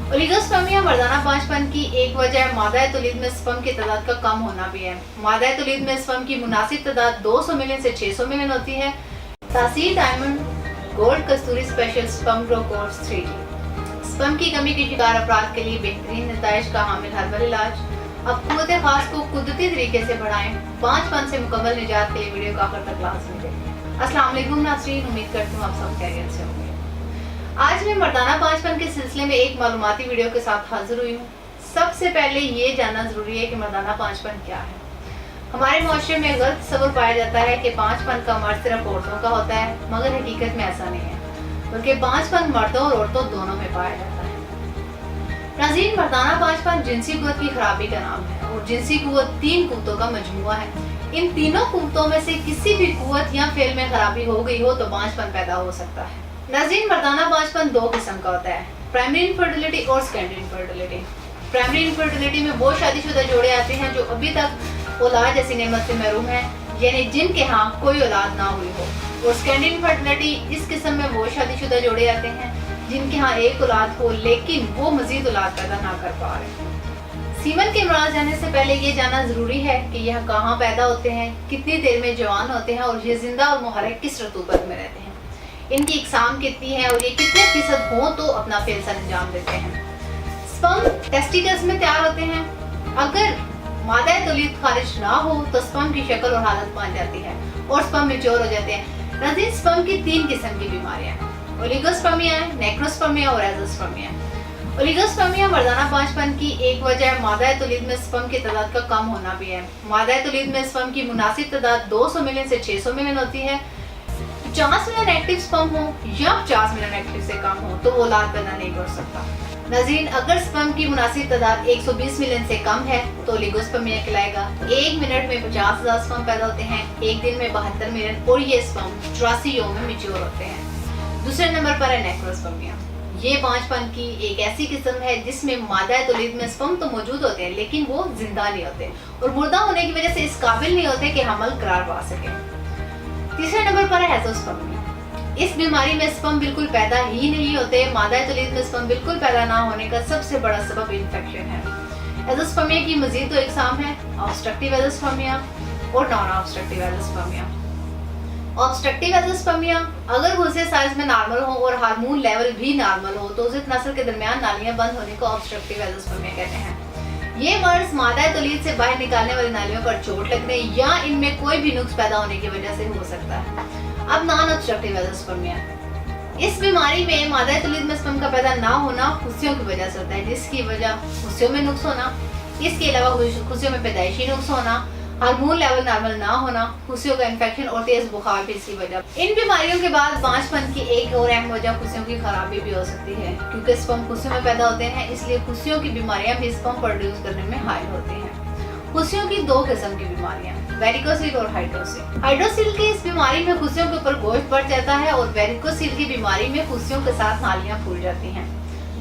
Oligospermia मर्दाना पांचपन की एक वजह मादा तौलीद में स्पर्म की तादाद का कम होना भी है। मादा तौलीद में स्पर्म की मुनासिब तादाद 200 मिलियन से 600 मिलियन होती है। Taseer diamond gold Kasturi special sperm grow course 3G sperm की कमी के शिकार अफराद के लिए बेहतरीन नताइज का हामिल हर्बल इलाज। अब कुव्वत खास को कुदरती तरीके से बढ़ाएं। पांचपन से मुकम्मल निजात के लिए वीडियो को आखिर तक लाज़मी देखें। अस्सलाम वालेकुम नाज़रीन, उम्मीद करती हूँ आप सब खैरियत से होंगे। आज मैं मर्दाना पांचपन के सिलसिले में एक मालूमाती वीडियो के साथ हाजिर हुई हूँ। सबसे पहले ये जानना जरूरी है कि मर्दाना पांचपन क्या है। हमारे मुआशरे में गलत तस्वुर पाया जाता है कि पांचपन का मर्द सिर्फ औरतों का होता है, मगर हकीकत में ऐसा नहीं है, बल्कि पांचपन मर्दों और औरतों दोनों में पाया जाता है। नाज़रीन, मर्दाना पांचपन जिनसी कुव्वत की खराबी का नाम है और जिनसी कुव्वत 3 कुव्वतों का मजमुआ है। इन तीनों कुव्वतों में से किसी भी कुव्वत या फेल में खराबी हो गई हो तो पांचपन पैदा हो सकता है। नाज़रीन, मर्दाना पांचपन 2 किस्म का होता है, प्राइमरी इनफर्टिलिटी और सेकेंडरी इनफर्टिलिटी। प्राइमरी इनफर्टिलिटी में वो शादीशुदा जोड़े आते हैं जो अभी तक औलाद जैसी नेमत से महरूम है, यानी जिनके यहाँ कोई औलाद ना हुई हो। और सेकेंडरी इनफर्टिलिटी इस किस्म में वो शादीशुदा जोड़े आते हैं जिनके यहाँ एक औलाद हो लेकिन वो मजीद औलाद पैदा ना कर पा रहे। सीमन के इमराज जाने से पहले ये जानना जरूरी है कि यह कहाँ पैदा होते हैं, कितनी देर में जवान होते हैं और ये जिंदा और मुहर्रक किस रतूबत में रहते हैं, इनकी इकसाम कितनी है और ये कितने फीसद हो तो अपना फेल से अंजाम देते हैं। स्पर्म टेस्टिकल्स में तैयार होते हैं। अगर मादा तौलीद खारिज ना हो तो स्पर्म की शक्ल और हालत बन जाती है और स्पर्म मैच्योर हो जाते हैं। नाज़रीन, स्पर्म की 3 किस्म की बीमारियां हैं, ओलिगोस्पर्मिया, नेक्रोस्पर्मिया और एज़ोस्पर्मिया। ओलिगोस्पर्मिया मर्दाना पांचपन की एक वजह मादा तौलीद में स्पर्म की तादाद का कम होना भी है। मादा तौलीद में स्पर्म की मुनासिब तादाद 200 मिलियन से 600 मिलियन होती है। 50 मिलियन एक्टिव स्पर्म हो या 50 मिलियन एक्टिव से कम हो तो वो औलाद पैदा नहीं कर सकता। नाज़रीन, अगर स्पर्म की मुनासिब तादाद 120 मिलियन से कम है तो ओलिगोस्पर्मिया कहलाएगा। 1 मिनट में 50,000 स्पर्म पैदा होते हैं, एक दिन में 72 मिलियन और ये स्पर्म 84 यौम में मैच्योर होते हैं। दूसरे नंबर पर है नेक्रोस्पर्मिया। ये पांचपन की एक ऐसी किस्म है जिसमें मादा तौलीद में स्पर्म तो मौजूद होते हैं लेकिन वो जिंदा नहीं होते और मुर्दा होने की वजह से इस काबिल नहीं होते कि हमल करार पा सके। तीसरे नंबर पर है एज़ोस्पर्मिया। इस बीमारी में स्पर्म बिल्कुल पैदा ही नहीं होते। मादा तौलीद में स्पर्म बिल्कुल पैदा ना होने का सबसे बड़ा सबब इन्फेक्शन है। एज़ोस्पर्मिया की मजीद 2 इकसाम है, ऑब्स्ट्रक्टिव एज़ोस्पर्मिया और non obstructive azoospermia. Obstructive azoospermia अगर घुसे साइज में नॉर्मल हो और हार्मोन लेवल भी नॉर्मल हो तो उस नस्ल के दरमियान नालियां बंद होने को ऑब्स्ट्रक्टिव एज़ोस्पर्मिया कहते हैं। ये मर्ज मादा तौलीद से बाहर निकालने वाली नालियों पर चोट लगने या इनमें कोई भी नुक्स पैदा होने की वजह से हो सकता है। अब नॉन ऑब्स्ट्रक्टिव एज़ोस्पर्मिया, इस बीमारी में मादा तौलीद में स्पर्म का पैदा ना होना खुशियों की वजह से होता है, जिसकी वजह खुशियों में नुक्स होना, इसके अलावा खुशियों में पैदाइशी नुक्स होना, हार्मोन लेवल नॉर्मल ना होना, खुशियों का इन्फेक्शन और तेज बुखार भी इसकी वजह। इन बीमारियों के बाद पांचपन की एक और अहम वजह खुशियों की खराबी भी हो सकती है, क्योंकि स्पर्म खुशियों में पैदा होते हैं इसलिए खुशियों की बीमारियां भी स्पर्म प्रोड्यूस करने में हायल होती हैं। खुशियों की 2 किस्म की बीमारियां, वेरिकोसील और हाइड्रोसील। हाइड्रोसील की इस बीमारी में खुशियों के ऊपर गोश्त बढ़ जाता है और वेरिकोसील की बीमारी में खुशियों के साथ नालियां फूल जाती हैं।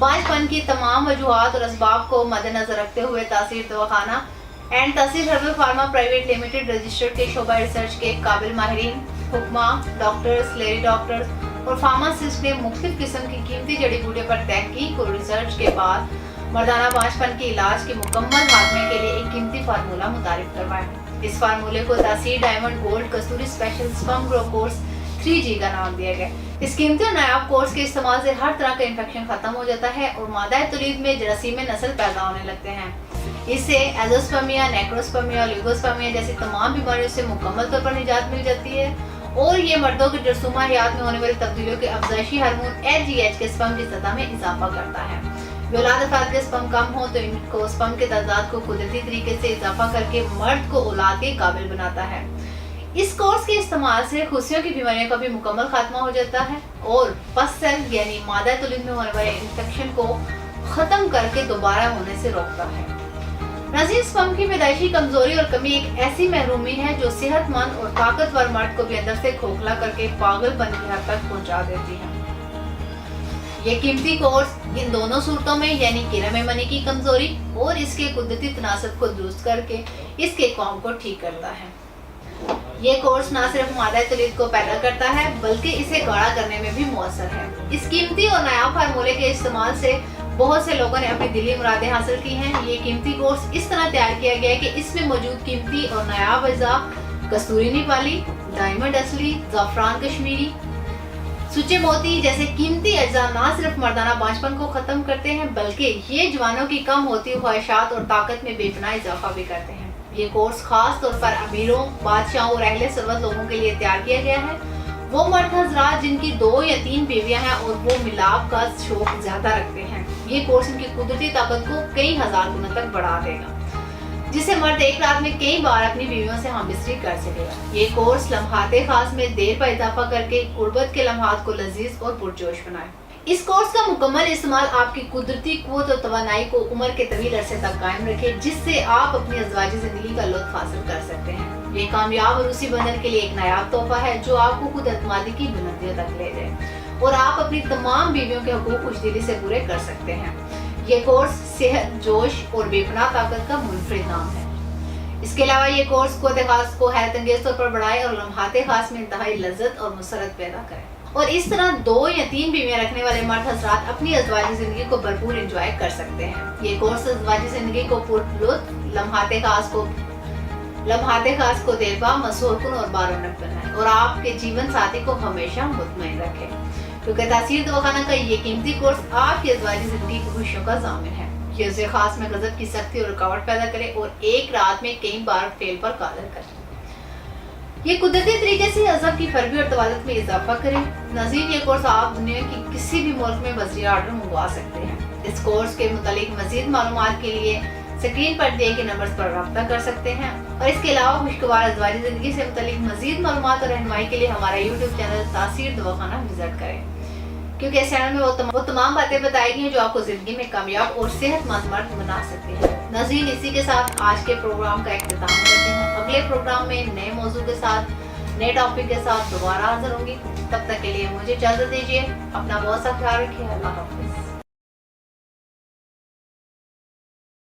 पांचपन की तमाम वजूहात और असबाब को मद्देनजर रखते हुए तासीर दवाखाना एंड तासीर herbal pharma private limited registered के शोबा रिसर्च के काबिल माहिरीन, हुक्मा, डॉक्टर्स, लेडी डॉक्टर्स और फार्मासिस्ट ने मुख्तलिफ किस्म की कीमती जड़ी बूटियों पर तहकीक और रिसर्च के बाद मर्दाना पांचपन के इलाज के मुकम्मल खात्मे के लिए एक कीमती फार्मूला मुतारिफ करवाया। इस फार्मूले को Taseer diamond gold Kasturi special sperm grow course 3G का नाम दिया गया। इस कीमती और नायाब कोर्स के इस्तेमाल से हर तरह का इन्फेक्शन खत्म हो जाता है और मादा तौलीद में जरासीम नस्ल पैदा होने लगते हैं। इससे एज़ोस्पर्मिया, नेक्रोस्पर्मिया, ओलिगोस्पर्मिया जैसी तमाम बीमारियों से मुकम्मल तौर पर निजात मिल जाती है और ये मर्दों के जरसूमा हयात में होने वाली तब्दीलियों के अफजाइशी हार्मोन LGH के स्पर्म की सतह में इजाफा करता है। औलाद अफराद के स्पर्म कम हो तो इनको स्पर्म के तादाद को कुदरती तरीके से इजाफा करके मर्द को औलाद के काबिल बनाता है। इस कोर्स के इस्तेमाल से खुशियों की बीमारियों का भी मुकम्मल खात्मा हो जाता है और पस सेल यानी मादा तौलीद में होने वाले इन्फेक्शन को खत्म करके दोबारा होने से रोकता है। नाज़रीन, स्पर्म की पैदाइशी कमजोरी और कमी एक ऐसी महरूमी है जो सेहतमंद और ताकतवर मर्द को भी अंदर से खोखला करके पागलपन की हद तक पहुंचा देती है। ये कीमती कोर्स इन दोनों सूरतों में यानी किरम मनी की कमजोरी और इसके कुदरती तनासब को दुरुस्त करके इसके कौम को ठीक करता है। ये कोर्स न सिर्फ मादा तौलीद को पैदा करता है बल्कि इसे गाढ़ा करने में भी मौसर है। इस कीमती और नायाब फार्मूले के इस्तेमाल से بہت سے لوگوں نے اپنی دلی مرادیں حاصل کی ہیں۔ یہ قیمتی کورس اس طرح تیار کیا گیا ہے کہ اس میں موجود قیمتی اور نایاب اجزاء کستوری نیپالی، ڈائمنڈ اصلی، زعفران کشمیری، سوچے موتی جیسے قیمتی اجزاء نہ صرف مردانہ بانجھ کو ختم کرتے ہیں بلکہ یہ جوانوں کی کم ہوتی خواہشات اور طاقت میں بے پناہ اضافہ بھی کرتے ہیں۔ یہ کورس خاص طور پر امیروں، بادشاہوں اور اہل ثروت لوگوں کے لیے تیار کیا گیا ہے۔ وہ مرد حضرات جن کی 2 یا 3 بیویاں ہیں اور وہ ملاپ کا شوق زیادہ رکھتے ہیں، یہ کورس ان کی قدرتی طاقت کو کئی ہزار گنا تک بڑھا دے گا، جسے مرد ایک رات میں کئی بار اپنی بیویوں سے ہم بستری کر سکے گا۔ یہ کورس لمحات خاص میں دیر پر اضافہ کر کے قربت کے لمحات کو لذیذ اور پرجوش بنائے۔ اس کورس کا مکمل استعمال آپ کی قدرتی قوت اور توانائی کو عمر کے طویل عرصے تک قائم رکھے، جس سے آپ اپنی ازواجی زندگی کا لطف حاصل کر سکتے ہیں۔ یہ کامیاب عروسی بندھن کے لیے ایک نایاب تحفہ ہے جو آپ کو خود اعتمادی کی بلندیوں تک لے جائے اور آپ اپنی تمام بیویوں کے حقوق خوشدلی سے پورے کر سکتے ہیں۔ یہ کورس صحت، جوش اور بے پناہ طاقت کا منفرد نام ہے۔ اس کے علاوہ یہ کورس قوت خاص کو حیرت انگیز طور پر بڑھائے اور لمحات خاص میں انتہائی لذت اور مسرت پیدا کرے، اور اس طرح 2 یا 3 بیویاں رکھنے والے مرد حضرات اپنی ازواجی زندگی کو بھرپور انجوائے کر سکتے ہیں۔ یہ کورس ازواجی زندگی کو پرلطف لمحات خاص کو دلپا، مسحور کن اور بارونق بنائے اور آپ کے جیون ساتھی کو ہمیشہ مطمئن رکھے، کیونکہ تاثیر دواخانہ کا یہ قیمتی کورس آپ کی ازواجی زندگی کی خوشیوں کا ضامن ہے۔ یہ اسے خاص میں غضب کی سختی اور رکاوٹ پیدا کرے اور ایک رات میں کئی بار فیل پر قادر کرے۔ یہ قدرتی طریقے سے عذاب کی فربی اور طوالت میں اضافہ کرے۔ ناظرین، یہ کورس آپ دنیا کی کسی بھی ملک میں بذریعہ آرڈر منگوا سکتے ہیں۔ اس کورس کے متعلق مزید معلومات کے لیے اسکرین پر دیے گئے نمبرز پر رابطہ کر سکتے ہیں، اور اس کے علاوہ خوشگوار ازواجی زندگی سے متعلق مزید معلومات اور رہنمائی کے لیے ہمارا یوٹیوب چینل تاثیر دواخانہ وزٹ کریں، کیونکہ اس چینل میں وہ تمام باتیں بتائی گئی ہیں جو آپ کو زندگی میں کامیاب اور صحت مند مرد بنا سکتی ہیں۔ ناظرین، اسی کے ساتھ آج کے پروگرام کا اختتام کرتے ہیں۔ اگلے پروگرام میں نئے موضوع کے ساتھ، نئے ٹاپک کے ساتھ دوبارہ حاضر ہوں گی۔ تب تک کے لیے مجھے اجازت دیجیے، اپنا بہت سا خیال رکھیے۔ اللہ حافظ۔